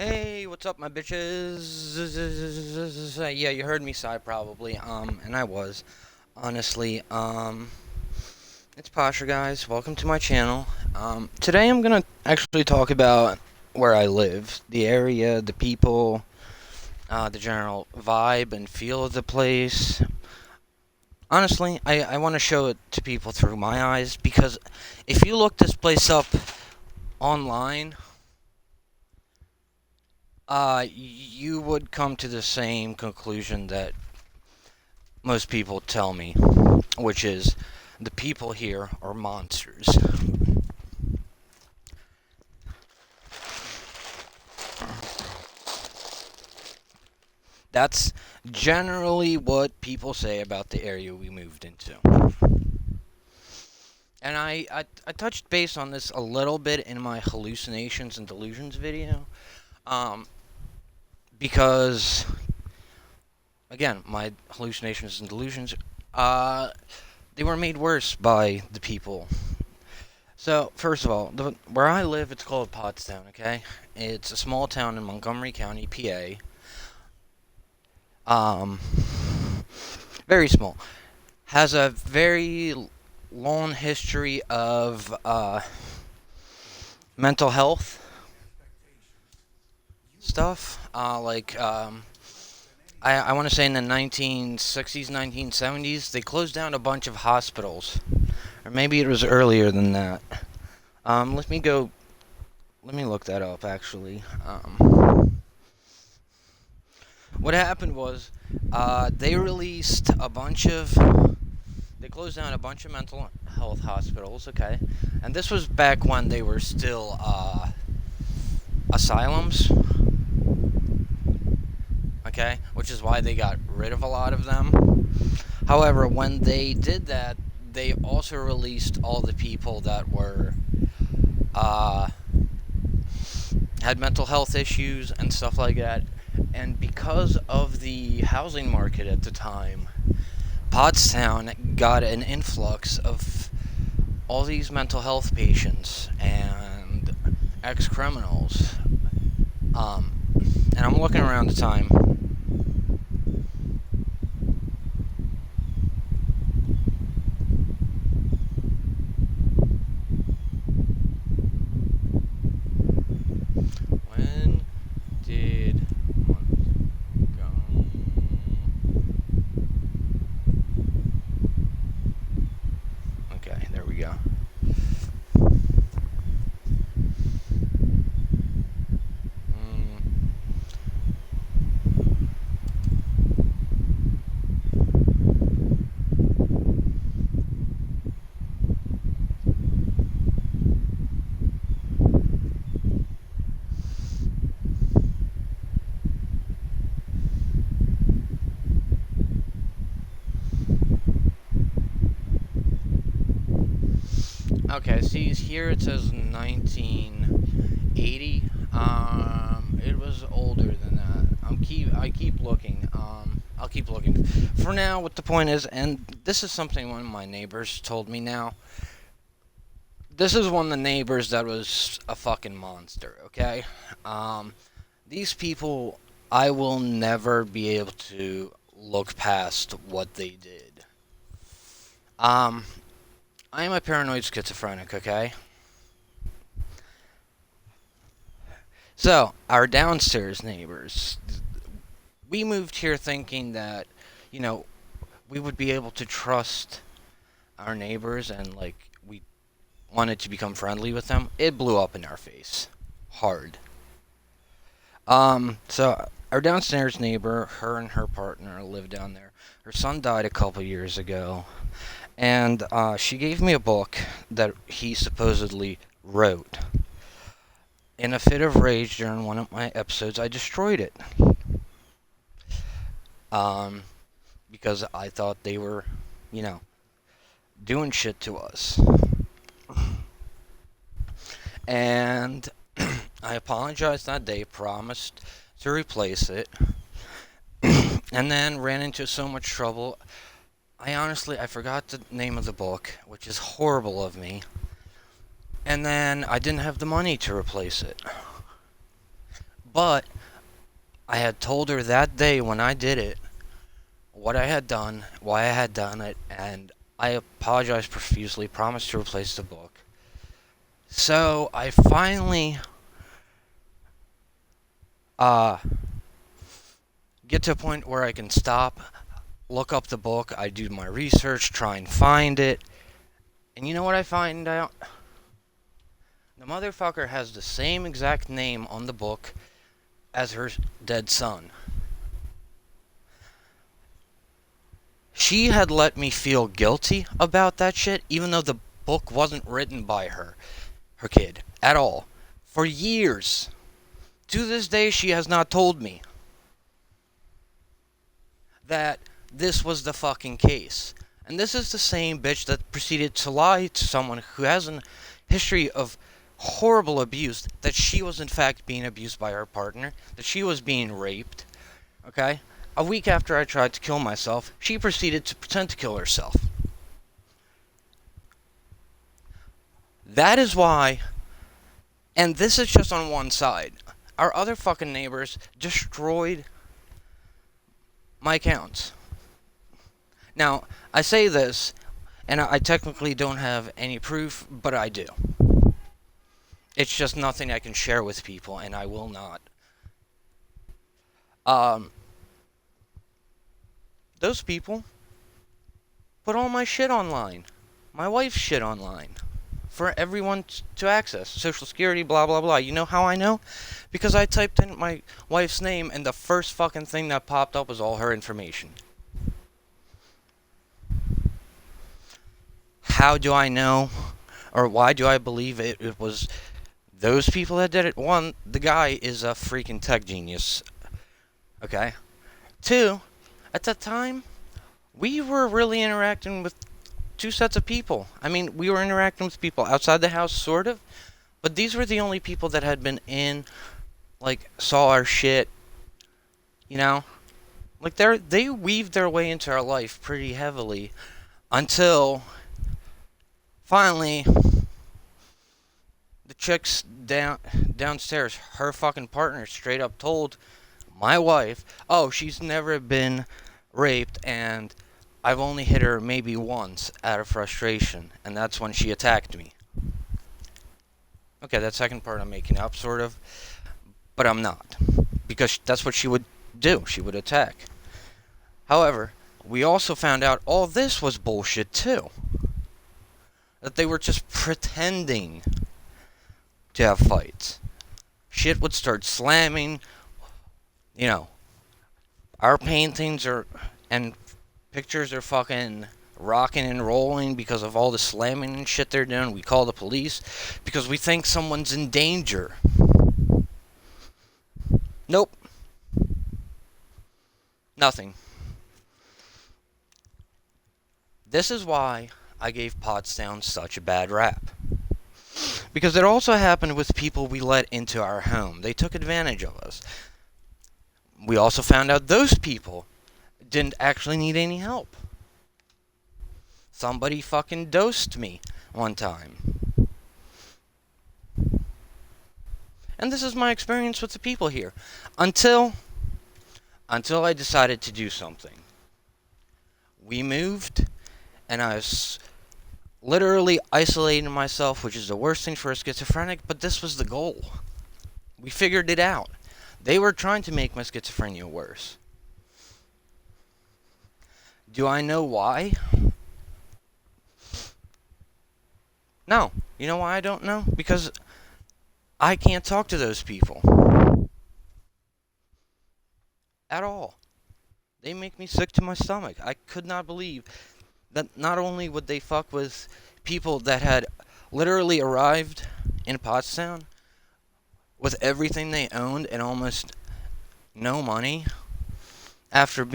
Hey, what's up, my bitches? Yeah, you heard me sigh probably. And I was honestly. It's Pasha, guys. Welcome to my channel. Today I'm gonna actually talk about where I live, the area, the people, the general vibe and feel of the place. Honestly, I want to show it to people through my eyes because if you look this place up online, you would come to the same conclusion that most people tell me, which is the people here are monsters. That's generally what people say about the area we moved into. And I touched base on this a little bit in my hallucinations and delusions video. Um, because, again, my hallucinations and delusions, uh, they were made worse by the people. So, first of all, where I live, it's called Pottstown, okay? It's a small town in Montgomery County, PA. Um, very small. Has a very long history of mental health stuff. I want to say in the 1960s, 1970s, they closed down a bunch of hospitals. Or maybe it was earlier than that. Let me go. Let me look that up, actually. What happened was, they released a bunch of. They closed down a bunch of mental health hospitals, okay? And this was back when they were still, asylums, okay? Which is why they got rid of a lot of them. However, when they did that, they also released all the people that were, uh, had mental health issues and stuff like that. And because of the housing market at the time, Pottstown got an influx of all these mental health patients and ex-criminals. Um, and I'm looking around the time. When did Montgomery... Okay, there we go. Mm, okay, see here it says 1980. It was older than that. I keep looking. I'll keep looking. For now, what the point is, and this is something one of my neighbors told me now. This is one of the neighbors that was a fucking monster, okay? Um, these people, I will never be able to look past what they did. Um, I am a paranoid schizophrenic, okay? So, our downstairs neighbors, we moved here thinking that, you know, we would be able to trust our neighbors and, like, we wanted to become friendly with them. It blew up in our face. Hard. So our downstairs neighbor, her and her partner live down there. Her son died a couple years ago, and she gave me a book that he supposedly wrote. In a fit of rage during one of my episodes, I destroyed it. Um, because I thought they were, you know, doing shit to us. And I apologized that day, promised to replace it, and then ran into so much trouble. I forgot the name of the book, which is horrible of me. And then I didn't have the money to replace it. But I had told her that day when I did it what I had done, why I had done it, and I apologized profusely, promised to replace the book. So I finally uh, get to a point where I can stop, look up the book, I do my research, try and find it, and you know what I find out? The motherfucker has the same exact name on the book as her dead son. She had let me feel guilty about that shit, even though the book wasn't written by her kid, at all. For years. To this day, she has not told me that this was the fucking case. And this is the same bitch that proceeded to lie to someone who has a history of horrible abuse, that she was in fact being abused by her partner, that she was being raped, okay? A week after I tried to kill myself, she proceeded to pretend to kill herself. That is why, and this is just on one side, our other fucking neighbors destroyed my accounts. Now, I say this, and I technically don't have any proof, but I do. It's just nothing I can share with people, and I will not. Those people put all my shit online. My wife's shit online. For everyone to access. Social Security, blah, blah, blah. You know how I know? Because I typed in my wife's name, and the first fucking thing that popped up was all her information. How do I know, or why do I believe it was those people that did it? One, the guy is a freaking tech genius. Okay? Two, at that time, we were really interacting with two sets of people. I mean, we were interacting with people outside the house, sort of, but these were the only people that had been in, like, saw our shit, you know? Like, they weaved their way into our life pretty heavily until finally the chicks downstairs, her fucking partner, straight up told my wife, oh, she's never been raped, and I've only hit her maybe once out of frustration, and that's when she attacked me. Okay, that second part I'm making up, sort of, but I'm not, because that's what she would do. She would attack. However, we also found out all this was bullshit too. That they were just pretending to have fights. Shit would start slamming. You know, our paintings and pictures are fucking rocking and rolling because of all the slamming and shit they're doing. We call the police because we think someone's in danger. Nope. Nothing. This is why I gave Pottstown such a bad rap. Because it also happened with people we let into our home. They took advantage of us. We also found out those people didn't actually need any help. Somebody fucking dosed me one time. And this is my experience with the people here. Until I decided to do something. We moved, and I was literally isolating myself, which is the worst thing for a schizophrenic, but this was the goal. We figured it out. They were trying to make my schizophrenia worse. Do I know why? No. You know why I don't know? Because I can't talk to those people. At all. They make me sick to my stomach. I could not believe that not only would they fuck with people that had literally arrived in Pottstown with everything they owned and almost no money after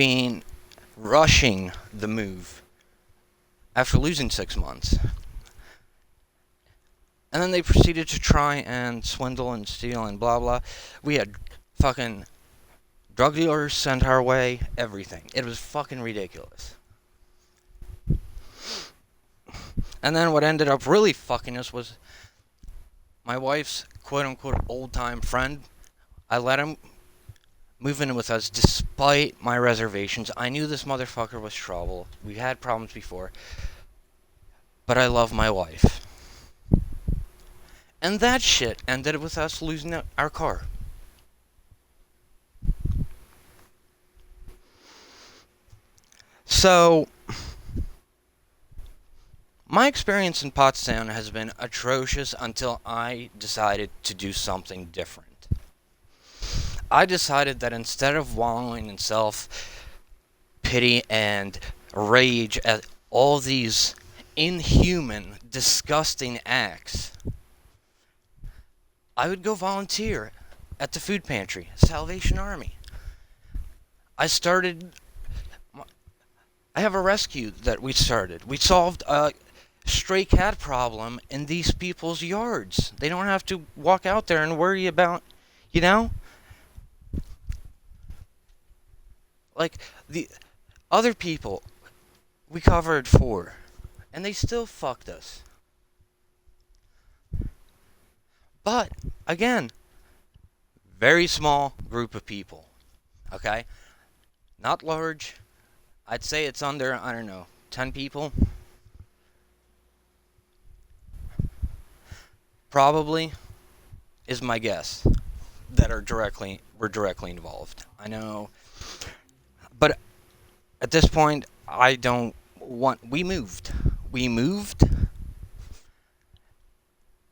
rushing the move after losing 6 months. And then they proceeded to try and swindle and steal and blah blah. We had fucking drug dealers sent our way, everything. It was fucking ridiculous. And then what ended up really fucking us was my wife's quote-unquote old-time friend I let him move in with us despite my reservations. I knew this motherfucker was trouble. We had problems before. But I love my wife. And that shit ended with us losing our car. So, my experience in Pottstown has been atrocious until I decided to do something different. I decided that instead of wallowing in self pity and rage at all these inhuman, disgusting acts, I would go volunteer at the food pantry, Salvation Army. I started. I have a rescue that we started. We solved a stray cat problem in these people's yards. They don't have to walk out there and worry about, you know? Like, the other people we covered for, and they still fucked us. But, again, very small group of people, okay? Not large. I'd say it's under, I don't know, 10 people. Probably is my guess that were directly involved. I know, but at this point, I don't want. We moved,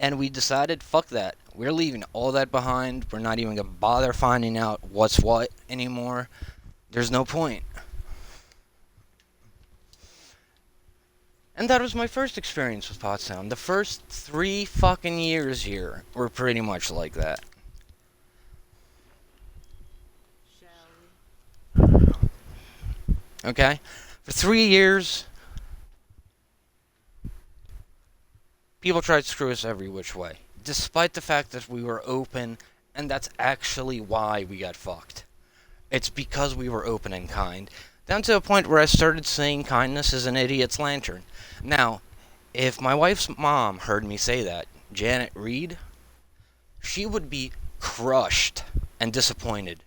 and we decided, fuck that. We're leaving all that behind. We're not even gonna bother finding out what's what anymore. There's no point. And that was my first experience with Pottstown. The first 3 fucking years here were pretty much like that. Okay? For 3 years, people tried to screw us every which way. Despite the fact that we were open, and that's actually why we got fucked. It's because we were open and kind. Down to a point where I started saying kindness is an idiot's lantern. Now, if my wife's mom heard me say that, Janet Reed, she would be crushed and disappointed.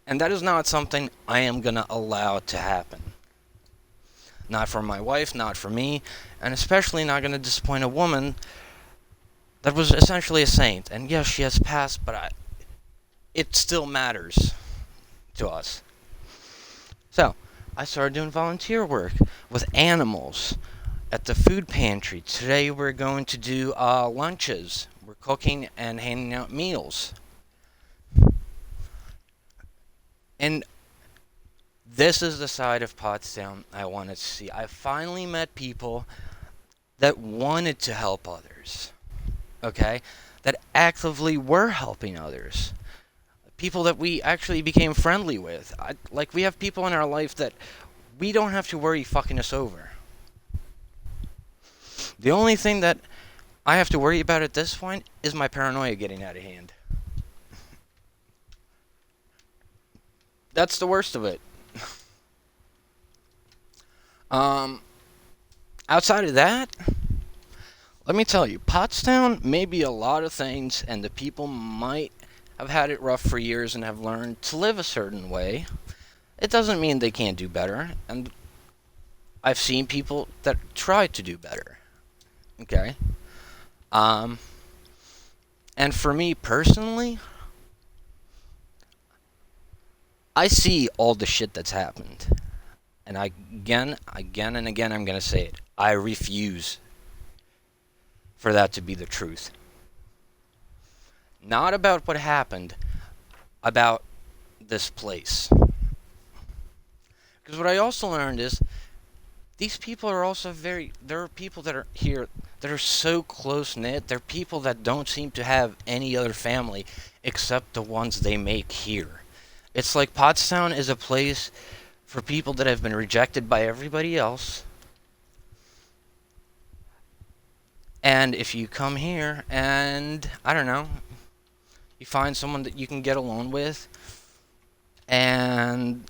And that is not something I am going to allow to happen. Not for my wife, not for me, and especially not going to disappoint a woman that was essentially a saint. And yes, she has passed, but it still matters to us. So, I started doing volunteer work with animals at the food pantry. Today we're going to do lunches. We're cooking and handing out meals. And this is the side of Pottstown I wanted to see. I finally met people that wanted to help others. Okay? That actively were helping others. People that we actually became friendly with. We have people in our life that we don't have to worry fucking us over. The only thing that I have to worry about at this point is my paranoia getting out of hand. That's the worst of it. Outside of that, let me tell you, Pottstown may be a lot of things, and the people might have had it rough for years and have learned to live a certain way. It doesn't mean they can't do better, and I've seen people that try to do better. Okay? And for me personally, I see all the shit that's happened. And again and again, I'm going to say it. I refuse for that to be the truth. Not about what happened, about this place. Because what I also learned is these people are also there are people that are here that are so close-knit. They're people that don't seem to have any other family except the ones they make here. It's like Pottstown is a place for people that have been rejected by everybody else. And if you come here and, I don't know, you find someone that you can get along with, and